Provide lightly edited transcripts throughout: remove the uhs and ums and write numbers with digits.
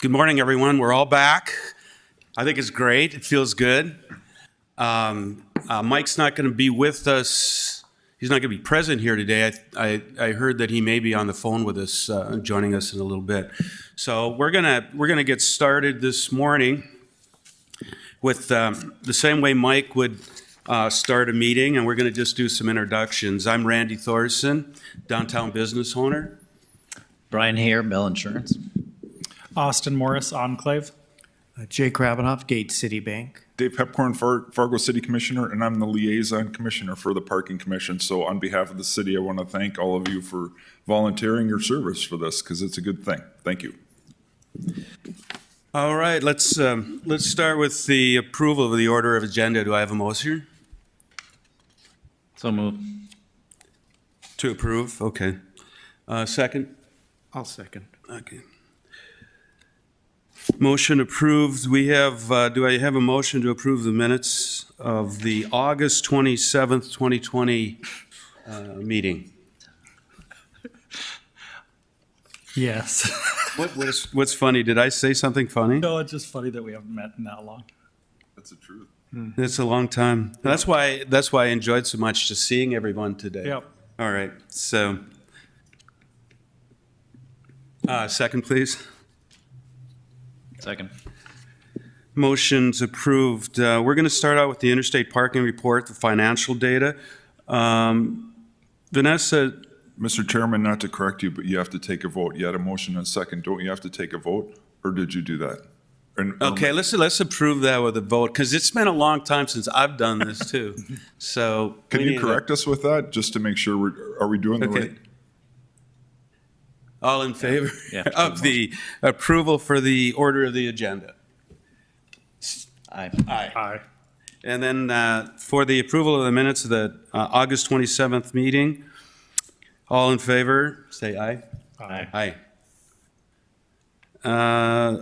Good morning, everyone. We're all back. I think it's great. It feels good. Mike's not going to be with us. He's not going to be present here today. I heard that he may be on the phone with us, joining us in a little bit. So we're gonna get started this morning with the same way Mike would start a meeting, and we're going to just do some introductions. I'm Randy Thorson, downtown business owner. Brian Hare, Bell Insurance. Austin Morris, Enclave. Jay Krabanoff, Gate City Bank. Dave Pepcorn, Fargo City Commissioner, and I'm the liaison commissioner for the Parking Commission. So on behalf of the city, I want to thank all of you for volunteering your service for this, because it's a good thing. Thank you. All right, let's start with the approval of the order of agenda. Do I have a motion So move. to approve? Okay. Second? I'll second. Okay. Motion approved. We have, do I have a motion to approve the minutes of the August 27th, 2020 meeting? Yes. What's funny? Did I say something funny? No, it's just funny that we haven't met in that long. That's the truth. It's a long time. That's why I enjoyed so much just seeing everyone today. Yep. All right, so, second, please. Second. Motion's approved. We're going to start out with the interstate parking report, the financial data. Vanessa, Mr. Chairman, not to correct you, but you have to take a vote. You had a motion and a second. Don't you have to take a vote, or did you do that? okay, let's approve that with a vote, because it's been a long time since I've done this too. So Can we you need correct us with that, just to make sure are we doing the Okay. right? All in favor Yeah. of the approval for the order of the agenda? Aye. Aye. Aye. And then for the approval of the minutes of the August 27th meeting, all in favor, say aye. Aye. Aye.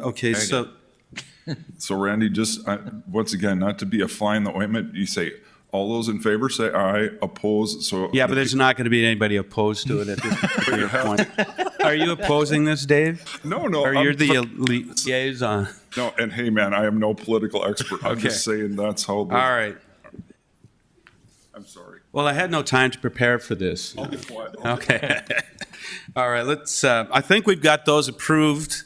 Okay, Very so, So Randy, just once again, not to be a fly in the ointment, you say, all those in favor, say aye, oppose, so. yeah, but there's not going to be anybody opposed to it at this particular point. Are you opposing this, Dave? No, no. Or I'm- you're the liaison? No, and hey, man, I am no political expert. I'm just saying that's how. All right. I'm sorry. Well, I had no time to prepare for this. I'll be quiet. Okay. All right, let's, I think we've got those approved.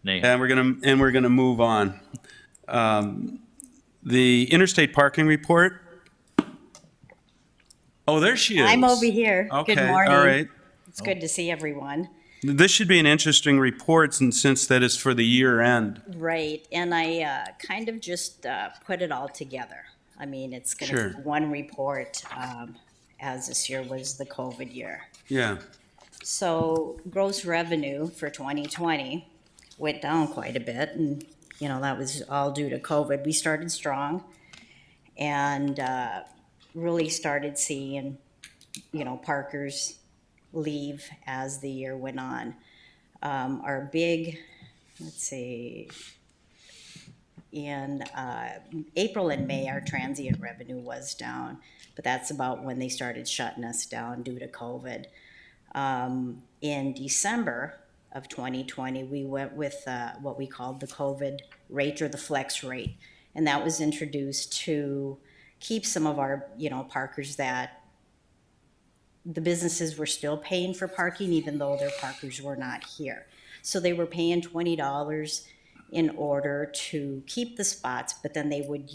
Nay. And we're gonna move on. The interstate parking report. Oh, there she is. I'm over here. Okay, Good morning. all right. It's good to see everyone. This should be an interesting report, and since that is for the year end. Right, and I kind of just put it all together. I mean, it's going to Sure. be one report, as this year was the COVID year. Yeah. So gross revenue for 2020 went down quite a bit, and, you know, that was all due to COVID. We started strong and really started seeing, you know, parkers leave as the year went on. Our big, let's see, in April and May, our transient revenue was down, but that's about when they started shutting us down due to COVID. In December of 2020, we went with what we called the COVID rate, or the flex rate, and that was introduced to keep some of our, you know, parkers that the businesses were still paying for parking even though their parkers were not here. So they were paying $20 in order to keep the spots, but then they would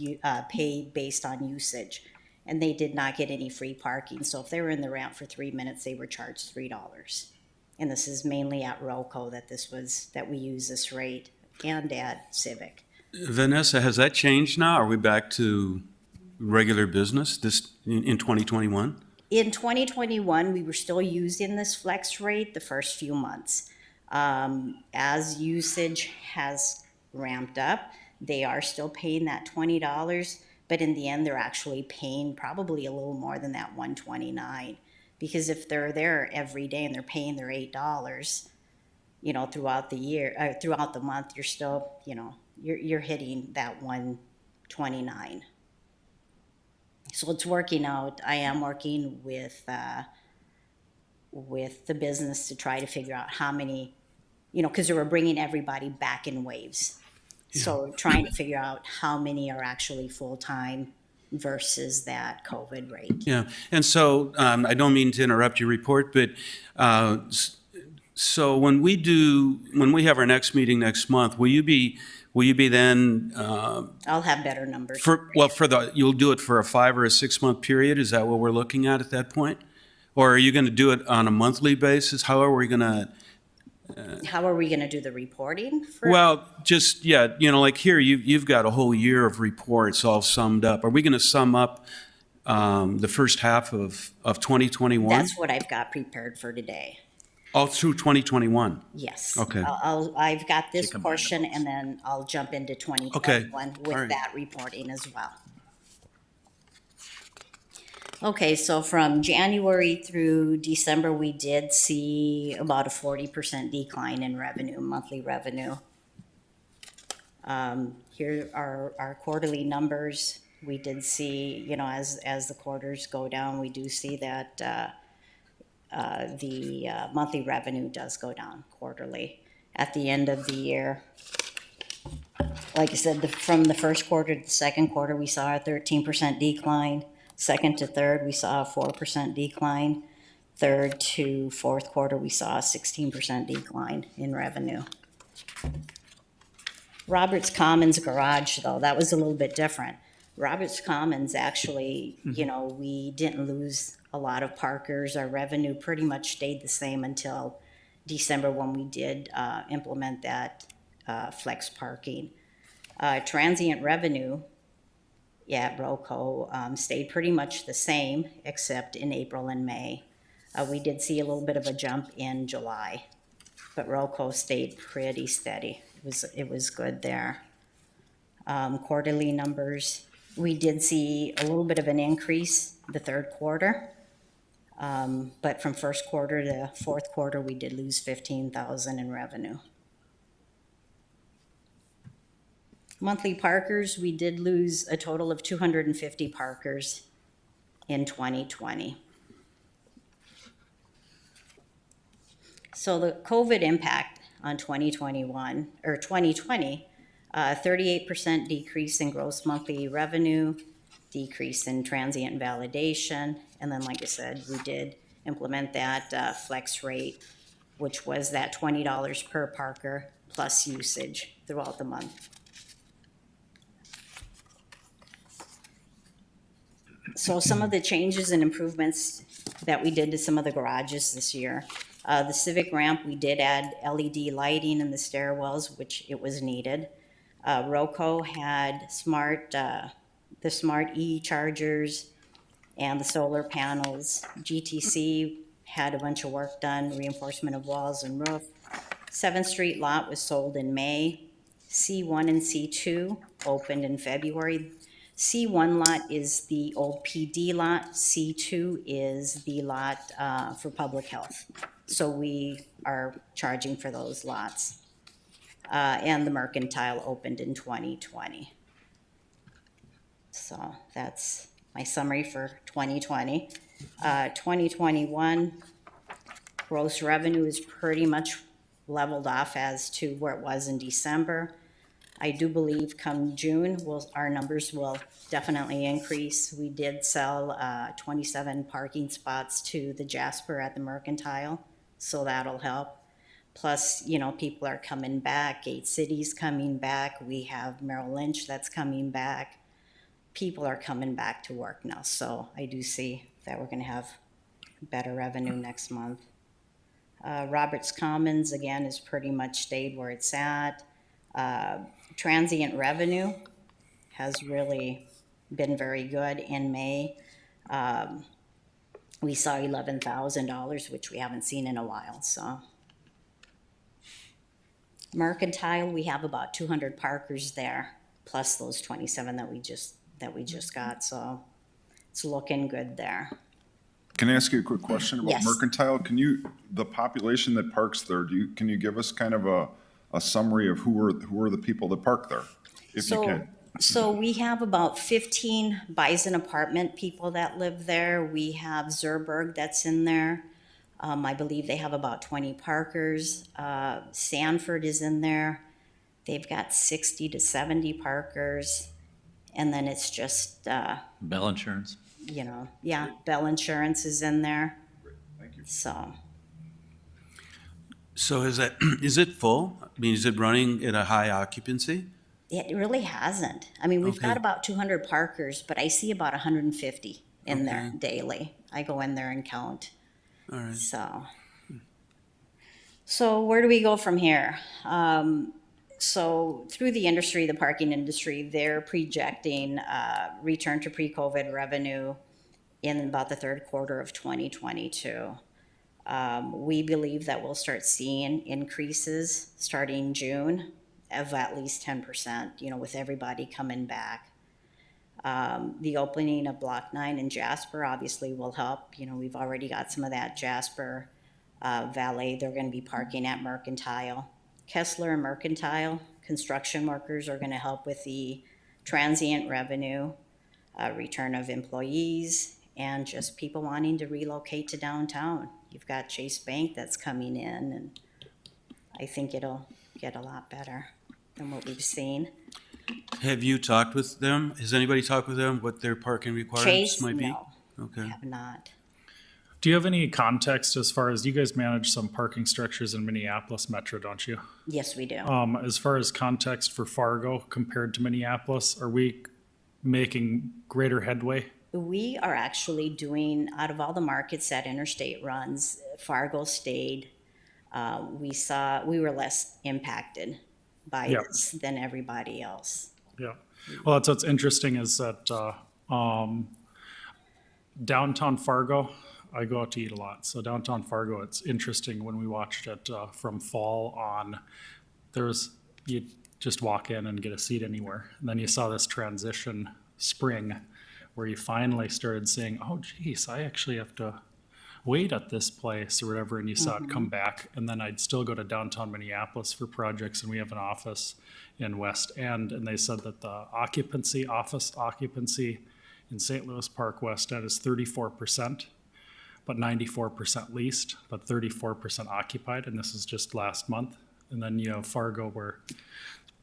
pay based on usage. And they did not get any free parking. So if they were in the ramp for 3 minutes, they were charged $3. And this is mainly at Roco that we use this rate, and at Civic. Vanessa, has that changed now? Are we back to regular business in 2021? In 2021, we were still using this flex rate the first few months. As usage has ramped up, they are still paying that $20, but in the end, they're actually paying probably a little more than that $129. Because if they're there every day and they're paying their $8, you know, throughout the year, throughout the month, you're still, you know, you're hitting that $129. So it's working out. I am working with the business to try to figure out how many because they were bringing everybody back in waves. So trying to figure out how many are actually full-time versus that COVID rate. Yeah, and so I don't mean to interrupt your report, but so when we have our next meeting next month, will you be then I'll have better numbers. you'll do it for a 5 or a 6 month period? Is that what we're looking at that point? Or are you going to do it on a monthly basis? How are we going to? How are we going to do the reporting? Well, just, yeah, like here, you've got a whole year of reports all summed up. Are we going to sum up the first half of 2021? That's what I've got prepared for today. All through 2021? Yes. Okay. I've got this combine portion those. and then I'll jump into Okay. 2021 All with right. that reporting as well. Okay, so from January through December, we did see about a 40% decline in revenue, monthly revenue. Here are our quarterly numbers. We did see, as the quarters go down, we do see that the monthly revenue does go down quarterly. At the end of the year, like I said, from the first quarter to the second quarter, we saw a 13% decline. Second to third, we saw a 4% decline. Third to fourth quarter, we saw a 16% decline in revenue. Roberts Commons Garage, though, that was a little bit different. Roberts Commons, actually, we didn't lose a lot of parkers. Our revenue pretty much stayed the same until December when we did implement that flex parking. Transient revenue at ROCO stayed pretty much the same, except in April and May. We did see a little bit of a jump in July, but ROCO stayed pretty steady. It was good there. Quarterly numbers, we did see a little bit of an increase the third quarter, but from first quarter to fourth quarter, we did lose 15,000 in revenue. Monthly parkers, we did lose a total of 250 parkers in 2020. So the COVID impact on 2021, or 2020, 38% decrease in gross monthly revenue, decrease in transient validation, and then like I said, we did implement that flex rate, which was that $20 per parker plus usage throughout the month. So some of the changes and improvements that we did to some of the garages this year. The Civic ramp, we did add LED lighting in the stairwells, which it was needed. ROCO had the smart e-chargers and the solar panels. GTC had a bunch of work done, reinforcement of walls and roof. 7th Street lot was sold in May. C1 and C2 opened in February. C1 lot is the old PD lot. C2 is the lot for public health. So we are charging for those lots. And the Mercantile opened in 2020. So that's my summary for 2020. 2021, gross revenue is pretty much leveled off as to where it was in December. I do believe come June, our numbers will definitely increase. We did sell 27 parking spots to the Jasper at the Mercantile, so that'll help. Plus, people are coming back. Gate City's coming back. We have Merrill Lynch that's coming back. People are coming back to work now, so I do see that we're going to have better revenue next month. Roberts Commons, again, is pretty much stayed where it's at. Transient revenue has really been very good in May. We saw $11,000, which we haven't seen in a while, so. Mercantile, we have about 200 parkers there, plus those 27 that we just got, so it's looking good there. Can I ask you a quick question about Yes. Mercantile? The population that parks there, can you give us kind of a summary of who are the people that park there, if you can? So we have about 15 Bison apartment people that live there. We have Zerberg that's in there. I believe they have about 20 parkers. Sanford is in there. They've got 60 to 70 parkers. And then it's just, Bell Insurance. Bell Insurance is in there. Thank you. So Is it full? I mean, is it running at a high occupancy? it really hasn't. I mean, we've got Okay. about 200 parkers, but I see about 150 in there Okay. daily. I go in there and count. All right. So where do we go from here? So through the industry, the parking industry, they're projecting return to pre-COVID revenue in about the third quarter of 2022. We believe that we'll start seeing increases starting June of at least 10%, with everybody coming back. The opening of Block 9 in Jasper obviously will help. We've already got some of that Jasper valet. They're going to be parking at Mercantile. Kessler and Mercantile, construction workers are going to help with the transient revenue, return of employees, and just people wanting to relocate to downtown. You've got Chase Bank that's coming in, and I think it'll get a lot better than what we've seen. Have you talked with them? Has anybody talked with them what their parking requirements Chase, might be? no, Okay. have not. Do you have any context as far as you guys manage some parking structures in Minneapolis Metro, don't you? Yes, we do. As far as context for Fargo compared to Minneapolis, are we making greater headway? We are actually doing, out of all the markets that Interstate runs, Fargo stayed. We were less impacted by Yeah. this than everybody else. Yeah. Well, that's what's interesting is that downtown Fargo, I go out to eat a lot. So downtown Fargo, it's interesting when we watched it from fall on. You just walk in and get a seat anywhere. And then you saw this transition spring where you finally started saying, oh, geez, I actually have to wait at this place or whatever. And you saw it come back. And then I'd still go to downtown Minneapolis for projects. And we have an office in West End. And they said that the office occupancy in St. Louis Park West End is 34%. But 94% leased, but 34% occupied, and this is just last month. And then you have Fargo where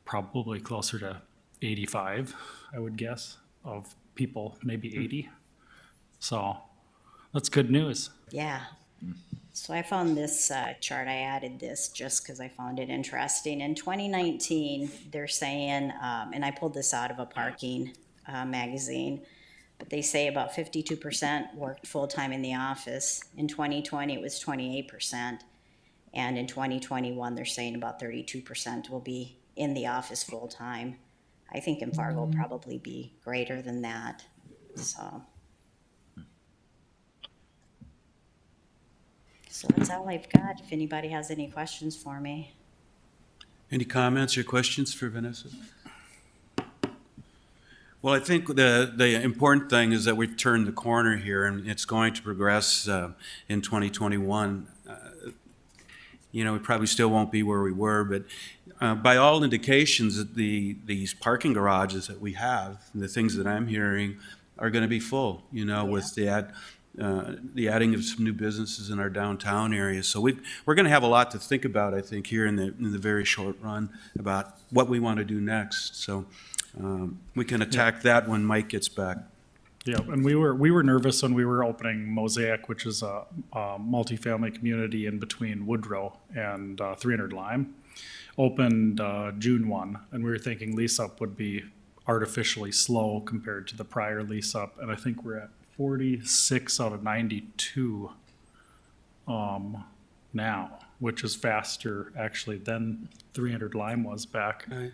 probably closer to 85, I would guess, of people, maybe 80. So that's good news. Yeah. So I found this chart. I added this just because I found it interesting. In 2019, they're saying, and I pulled this out of a parking magazine, but they say about 52% worked full-time in the office. In 2020, it was 28%. And in 2021, they're saying about 32% will be in the office full-time. I think in Fargo will probably be greater than that. So that's all I've got. If anybody has any questions for me. Any comments or questions for Vanessa? Well, I think the important thing is that we've turned the corner here, and it's going to progress in 2021. We probably still won't be where we were, but by all indications, that these parking garages that we have, the things that I'm hearing, are going to be full. With the adding of some new businesses in our downtown area. So we're going to have a lot to think about, I think, here in the very short run about what we want to do next. So. We can attack that when Mike gets back. Yeah, and we were nervous when we were opening Mosaic, which is a multifamily community in between Woodrow and 300 Lime. Opened June 1, and we were thinking lease up would be artificially slow compared to the prior lease up, and I think we're at 46 out of 92 now, which is faster actually than 300 Lime was back. Right.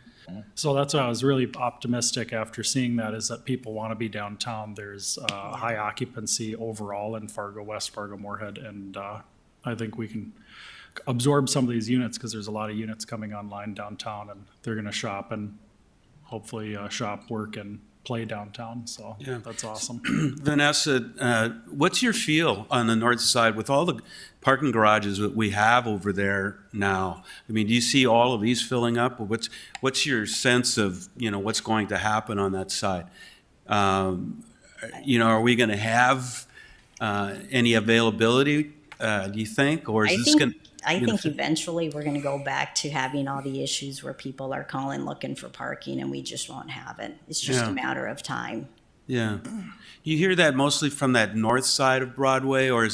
So that's why I was really optimistic after seeing that, is that people want to be downtown. There's high occupancy overall in Fargo, West Fargo, Moorhead, and I think we can absorb some of these units because there's a lot of units coming online downtown, and they're going to shop and hopefully shop, work, and play downtown. So Yeah. that's awesome. Vanessa, what's your feel on the north side with all the parking garages that we have over there now? I mean, do you see all of these filling up? What's your sense of, what's going to happen on that side? Are we going to have any availability do you think, or is I this think, going? I think eventually we're gonna go back to having all the issues where people are calling looking for parking and we just won't have it. It's just Yeah. a matter of time. Yeah. You hear that mostly from that north side of Broadway, or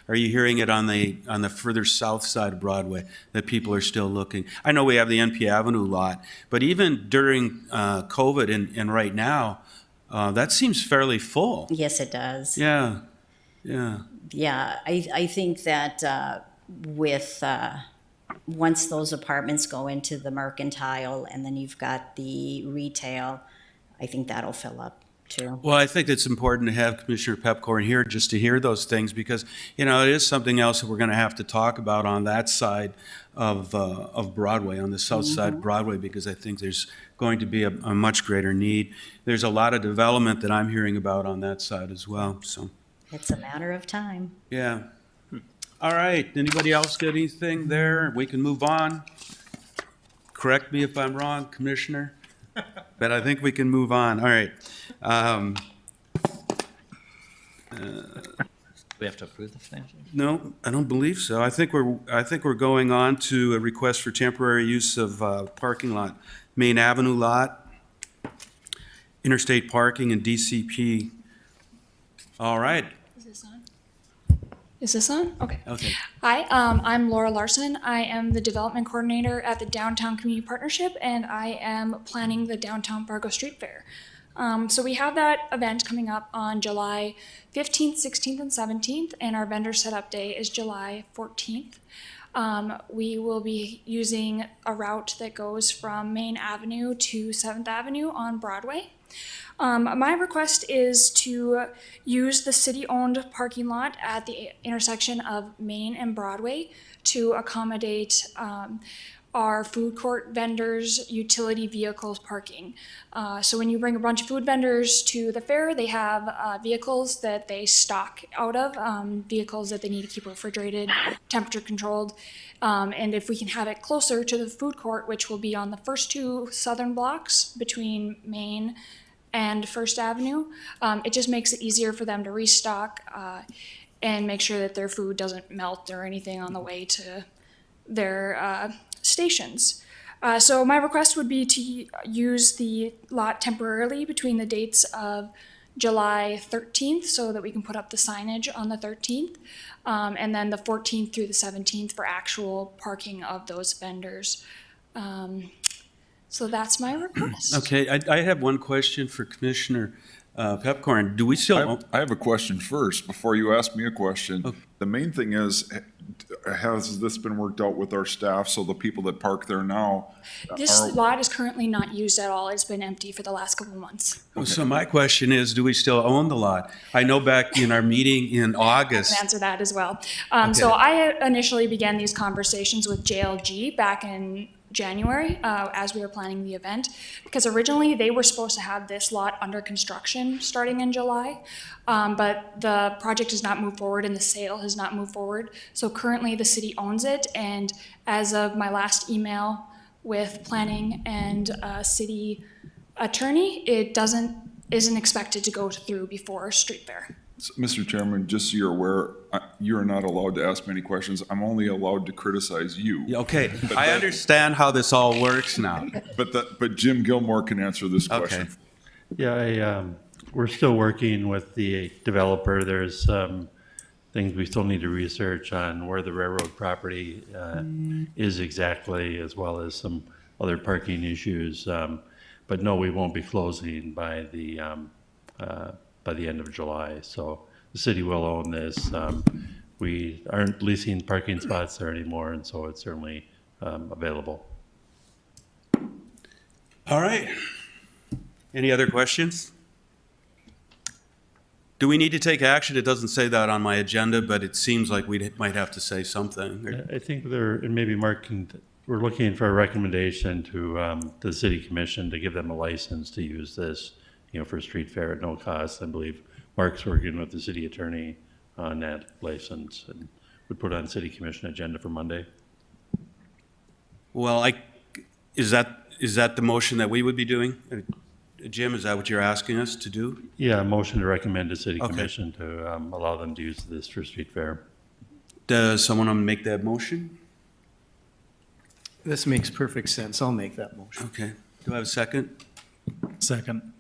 are you hearing it on the further south side of Broadway that people are still looking? I know we have the NP Avenue lot, but even during COVID and right now, that seems fairly full. Yes, it does. Yeah, yeah. Yeah, I think that with, once those apartments go into the mercantile and then you've got the retail, I think that'll fill up too. Well, I think it's important to have Commissioner Pepcorn here just to hear those things because, it is something else that we're going to have to talk about on that side of Broadway, on the south side of Broadway, because I think there's going to be a much greater need. There's a lot of development that I'm hearing about on that side as well, so, It's a matter of time. yeah. All right, anybody else got anything there? We can move on. Correct me if I'm wrong, Commissioner, but I think we can move on. All right. We have to approve the financial? No, I don't believe so. I think we're going on to a request for temporary use of parking lot, Main Avenue lot, interstate parking and DCP. All right, Is this on? Is this on? Okay. okay. Hi, I'm Laura Larson. I am the development coordinator at the Downtown Community Partnership, and I am planning the Downtown Fargo Street Fair. So we have that event coming up on July 15th, 16th, and 17th, and our vendor setup day is July 14th. We will be using a route that goes from Main Avenue to 7th Avenue on Broadway. My request is to use the city-owned parking lot at the intersection of Main and Broadway to accommodate our food court vendors, utility vehicles parking. So when you bring a bunch of food vendors to the fair, they have vehicles that they stock out of, vehicles that they need to keep refrigerated, temperature controlled. And if we can have it closer to the food court, which will be on the first two southern blocks between Main and First Avenue, it just makes it easier for them to restock and make sure that their food doesn't melt or anything on the way to their stations. So my request would be to use the lot temporarily between the dates of July 13th so that we can put up the signage on the 13th, and then the 14th through the 17th for actual parking of those vendors. So that's my request. Okay, I have one question for Commissioner Pepcorn. Do we still, I have a question first, before you ask me a question. The main thing is, has this been worked out with our staff, so the people that park there now? This are- lot is currently not used at all. It's been empty for the last couple of months. so my question is, do we still own the lot? I know back in our meeting in August. Can answer that as well. So I initially began these conversations with JLG back in January as we were planning the event, because originally they were supposed to have this lot under construction starting in July, but the project has not moved forward and the sale has not moved forward. So currently the city owns it, and as of my last email with planning and city attorney, it isn't expected to go through before street fair. Mr. Chairman, just so you're aware, you're not allowed to ask many questions. I'm only allowed to criticize you. Okay, I understand how this all works now. But Jim Gilmore can answer this Okay. question. Yeah, we're still working with the developer. There's some things we still need to research on where the railroad property is exactly, as well as some other parking issues. But no, we won't be closing by the end of July. So the city will own this. We aren't leasing parking spots there anymore, and so it's certainly available. All right. Any other questions? Do we need to take action? It doesn't say that on my agenda, but it seems like we might have to say something. I think and maybe Mark we're looking for a recommendation to the city commission to give them a license to use this, for street fair at no cost. I believe Mark's working with the city attorney on that license, and would put on city commission agenda for Monday. Well, is that the motion that we would be doing? Jim, is that what you're asking us to do? Yeah, a motion to recommend to city Okay. commission to allow them to use this for street fair. Does someone want to make that motion? This makes perfect sense. I'll make that motion. Okay. Do I have a second? Second.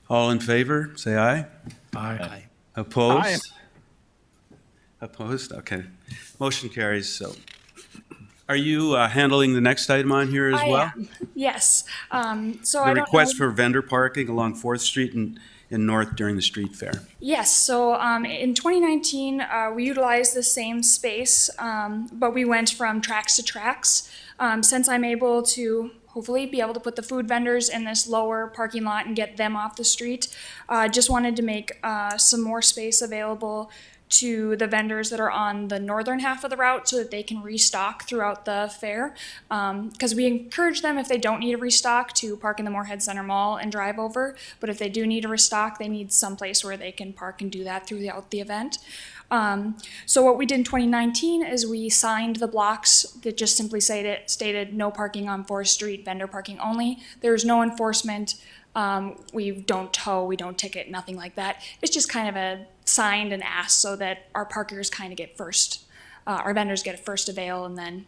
All in favor, say aye. Aye. Opposed? Opposed? Okay. Motion carries, so. Are you handling the next item on here as I well? am. Yes. So The I don't request know. for vendor parking along Fourth Street and North during the street fair. Yes, so in 2019, we utilized the same space, but we went from tracks to tracks. Since I'm able to hopefully be able to put the food vendors in this lower parking lot and get them off the street, just wanted to make some more space available to the vendors that are on the northern half of the route so that they can restock throughout the fair. Because we encourage them, if they don't need a restock, to park in the Moorhead Center Mall and drive over. But if they do need a restock, they need someplace where they can park and do that throughout the event. So what we did in 2019 is we signed the blocks that just simply stated no parking on 4th Street, vendor parking only. There's no enforcement. We don't tow, we don't ticket, nothing like that. It's just kind of a signed and asked so that our parkers kind of get first, our vendors get a first avail, and then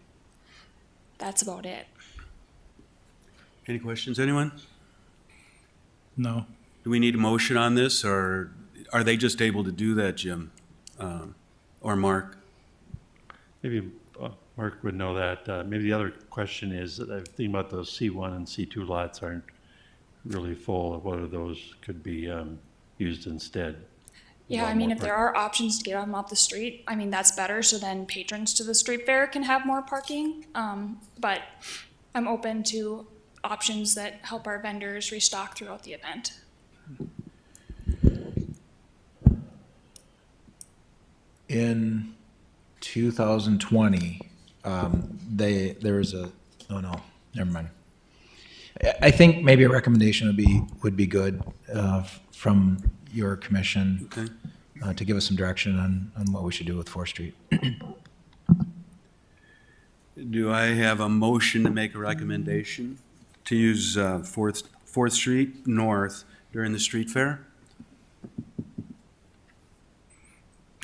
that's about it. Any questions, anyone? No. Do we need a motion on this, or are they just able to do that, Jim? Or Mark? Maybe Mark would know that. Maybe the other question is, that I think about those C1 and C2 lots aren't really full, of whether those could be used instead. Yeah, I mean, if there are options to get them off the street, I mean, that's better, so then patrons to the street fair can have more parking. But I'm open to options that help our vendors restock throughout the event. In 2020, there was a, oh no, never mind. I think maybe a recommendation would be good from your commission Okay. to give us some direction on what we should do with 4th Street. Do I have a motion to make a recommendation to use Fourth Street North during the street fair?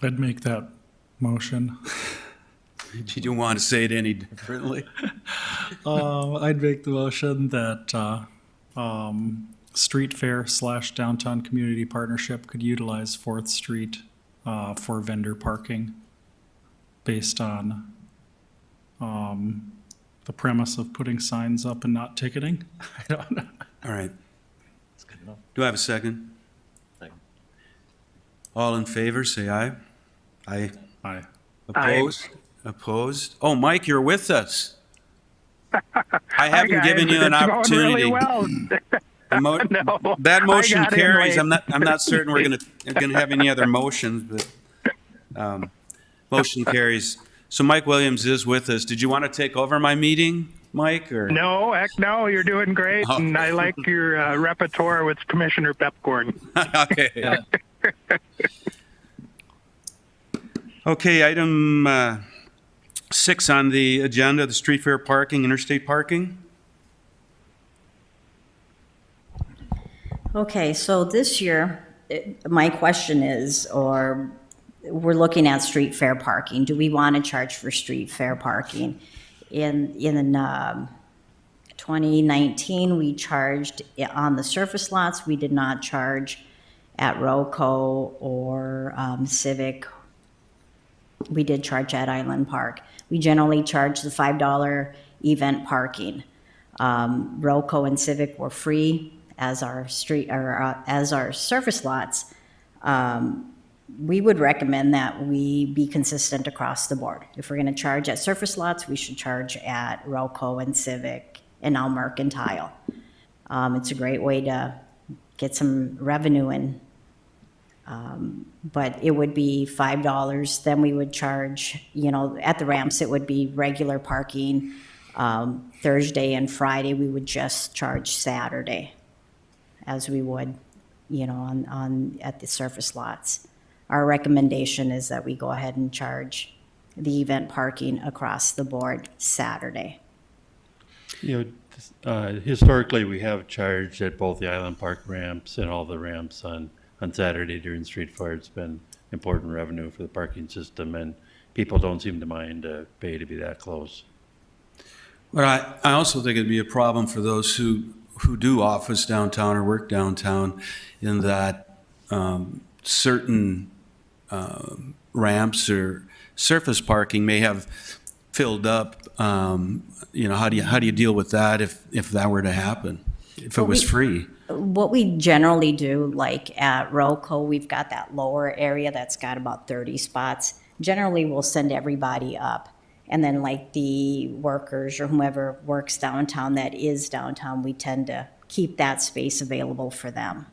I'd make that motion. Did you want to say it any differently? I'd make the motion that street fair / downtown community partnership could utilize 4th Street for vendor parking based on the premise of putting signs up and not ticketing. I don't know. All right. That's good enough. Do I have a second? Second. All in favor, say aye. Aye. Aye. Opposed? Opposed? Oh, Mike, you're with us. I haven't given you an opportunity. Really well. The mo- No, That motion I got in carries. late. I'm not certain we're gonna have any other motions, but motion carries. So Mike Williams is with us. Did you want to take over my meeting, Mike, or? No, heck no, you're doing great, Oh. and I like your repertoire with Commissioner Pepcorn. Okay. Okay, item 6 on the agenda, the street fair parking, interstate parking. Okay, so this year, my question is, or we're looking at street fair parking. Do we want to charge for street fair parking? In 2019, we charged on the surface lots. We did not charge at Roco or Civic. We did charge at Island Park. We generally charge the $5 event parking. Roco and Civic were free as our street or as our surface lots. We would recommend that we be consistent across the board. If we're going to charge at surface lots, we should charge at Roco and Civic and now Mercantile. It's a great way to get some revenue in. But it would be $5. Then we would charge, at the ramps, it would be regular parking. Thursday and Friday, we would just charge Saturday, as we would, at the surface lots. Our recommendation is that we go ahead and charge the event parking across the board Saturday. Historically, we have charged at both the Island Park ramps and all the ramps on Saturday during street fair. It's been important revenue for the parking system, and people don't seem to mind to pay to be that close. But I also think it'd be a problem for those who do office downtown or work downtown, in that certain ramps or surface parking may have filled up. How do you deal with that if that were to happen? If it was free? What we generally do, like at Roco, we've got that lower area that's got about 30 spots. Generally, we'll send everybody up. And then like the workers or whomever works downtown that is downtown, we tend to keep that space available for them.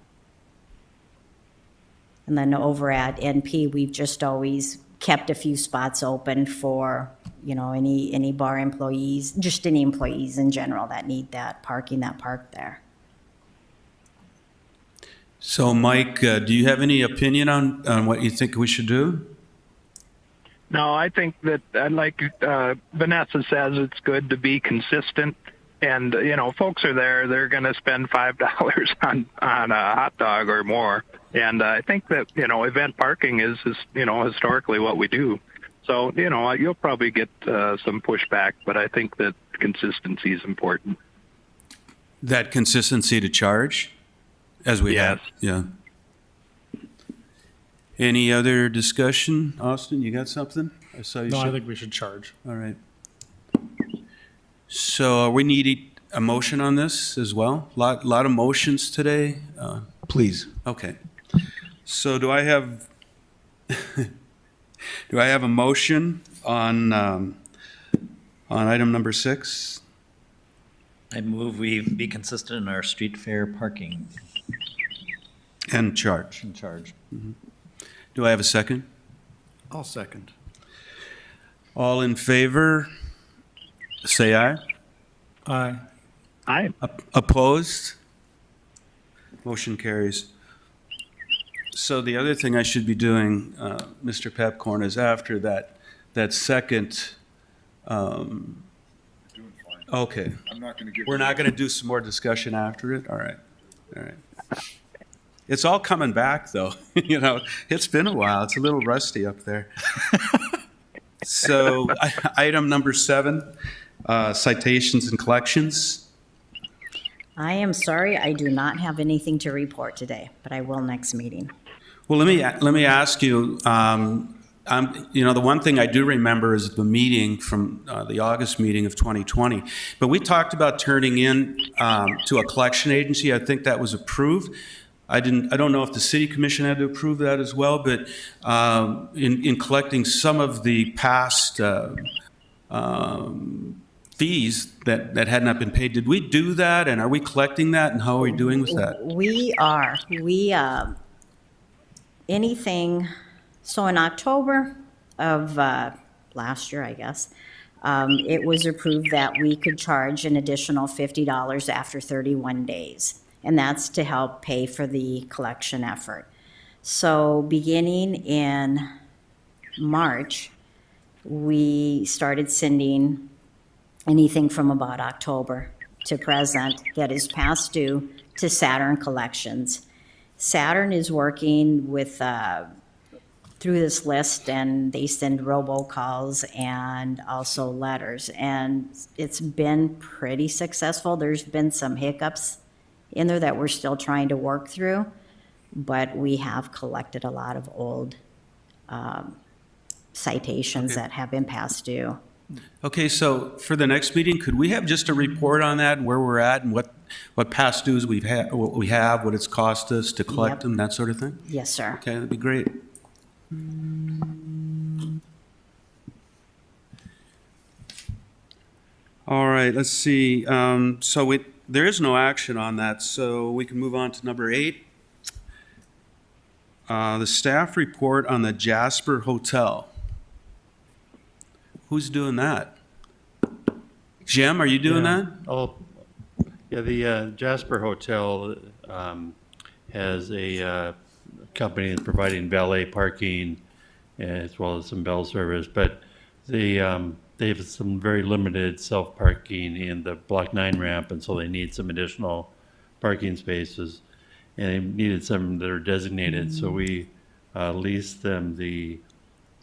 And then over at NP, we've just always kept a few spots open for, any bar employees, just any employees in general that need that parking, that park there. So, Mike, do you have any opinion on what you think we should do? No, I think that, like Vanessa says, it's good to be consistent. And, folks are there, they're going to spend $5 on a hot dog or more. And I think that, event parking is historically what we do. So, you'll probably get some pushback, but I think that consistency is important. That consistency to charge, as we have? Yeah. Any other discussion? Austin, you got something? I saw you. No, I think we should charge. All right. So we need a motion on this as well? Lot of motions today? Please. Okay. So do I have a motion on item number 6? I move we be consistent in our street fair parking And charge. in charge. Do I have a second? I'll second. All in favor, say aye. Aye. Aye. Opposed? Motion carries. So the other thing I should be doing, Mr. Pepcorn, is after that second, Doing fine. okay. I'm not going to give. We're not going to do some more discussion after it? All right. All right. It's all coming back, though. It's been a while. It's a little rusty up there. So item number 7, citations and collections. I am sorry, I do not have anything to report today, but I will next meeting. Well, let me ask you. The one thing I do remember is the meeting from the August meeting of 2020. But we talked about turning in to a collection agency. I think that was approved. I don't know if the city commission had to approve that as well. But in collecting some of the past fees that had not been paid, did we do that? And are we collecting that? And how are we doing with that? We are. So in October of last year, I guess, it was approved that we could charge an additional $50 after 31 days. And that's to help pay for the collection effort. So beginning in March, we started sending anything from about October to present that is past due to Saturn Collections. Saturn is working with through this list, and they send robocalls and also letters, and it's been pretty successful. There's been some hiccups in there that we're still trying to work through, but we have collected a lot of old citations that have been past due. Okay, so for the next meeting, could we have just a report on that and where we're at and what past dues what we have, what it's cost us to collect Yep. them, that sort of thing? Yes, sir. Okay, that'd be great. All right, let's see. There is no action on that, so we can move on to number 8. The staff report on the Jasper Hotel. Who's doing that? Jim, are you doing Yeah. that? Oh, yeah, the Jasper Hotel has a company that's providing valet parking as well as some bell service, but they have some very limited self-parking in the Block 9 ramp, and so they need some additional parking spaces. And they needed some that are designated, so we leased them the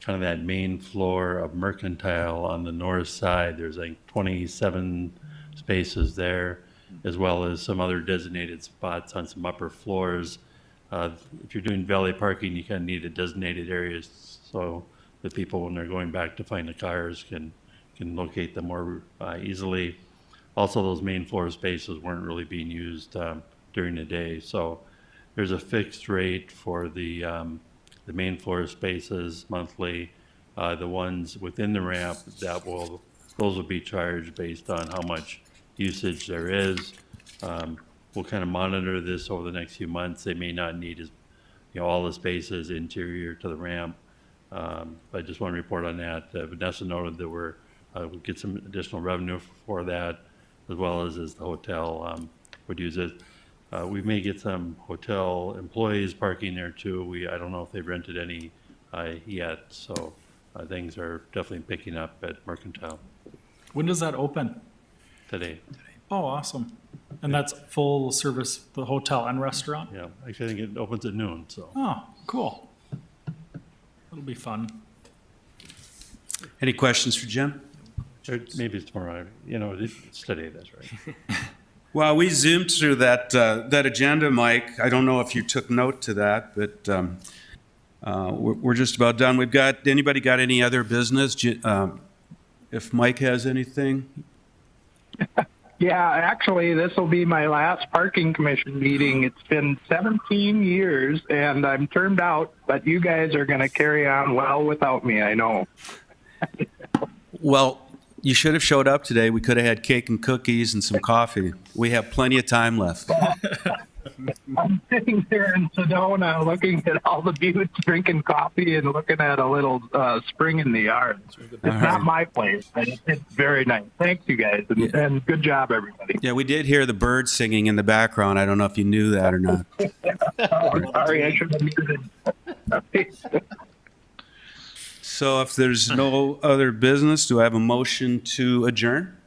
kind of that main floor of Mercantile on the north side. There's like 27 spaces there, as well as some other designated spots on some upper floors. If you're doing valet parking, you kind of need a designated area so that people, when they're going back to find the cars, can locate them more easily. Also, those main floor spaces weren't really being used during the day, so there's a fixed rate for the main floor spaces monthly. The ones within the ramp, those will be charged based on how much usage there is. We'll kind of monitor this over the next few months. They may not need all the spaces interior to the ramp. But I just want to report on that. Vanessa noted that we'll get some additional revenue for that, as well as the hotel would use it. We may get some hotel employees parking there too. I don't know if they've rented any yet, so things are definitely picking up at Mercantile When does that open? today. Oh, awesome. And that's full service, the hotel and restaurant? Yeah, actually, I think it opens at noon, so. Oh, cool. It'll be fun. Any questions for Jim? Maybe it's tomorrow. It's today, that's right. Well, we zoomed through that agenda, Mike. I don't know if you took note to that, but we're just about done. Anybody got any other business? If Mike has anything? Yeah, actually, this will be my last parking commission meeting. It's been 17 years, and I'm turned out, but you guys are going to carry on well without me, I know. Well, you should have showed up today. We could have had cake and cookies and some coffee. We have plenty of time left. I'm sitting there in Sedona looking at all the buttes, drinking coffee, and looking at a little spring in the yard. It's not my place, but it's very nice. Thanks, you guys, and good job, everybody. Yeah, we did hear the birds singing in the background. I don't know if you knew that or not. Sorry, I should have muted. So if there's no other business, do I have a motion to adjourn?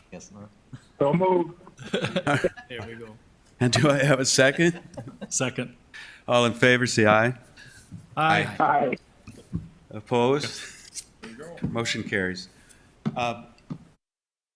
Yes, not. So move. There we go. And do I have a second? Second. All in favor, say aye. Aye. Hi. Opposed? Motion carries.